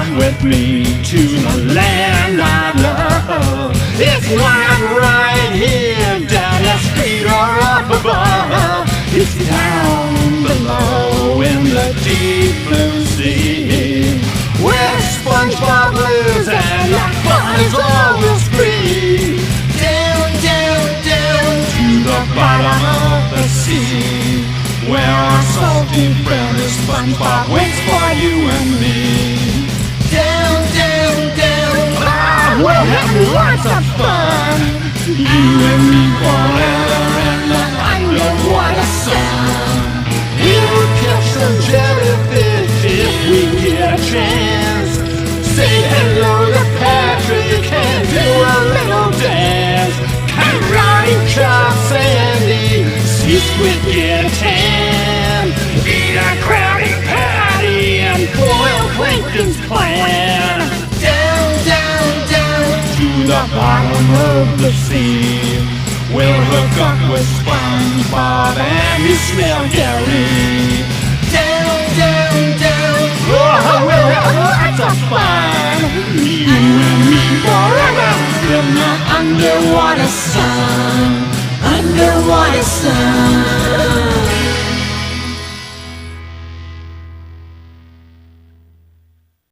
Come with me to the land I love. It's not right here down the street or up above. It's down below in the deep blue sea, where SpongeBob lives and the fun is always free. Down, down, down to the bottom of the sea, where our salty friend SpongeBob waits for you and me. Down, down, down, we'll have lots of fun, you and me forever in the underwater sun. We'll catch some jellyfish if we get a chance. Say hello to Patrick and do a little dance. Karate chop Sandy, see Squid get a tan. Eat a Krabby Patty and boil Plankton's clan. Down, down, down to the bottom of the sea, we'll hook up with SpongeBob and his smell Gary. Down, down, down, oh, we'll have lots of fun, you and me forever in the underwater sun. Underwater sun.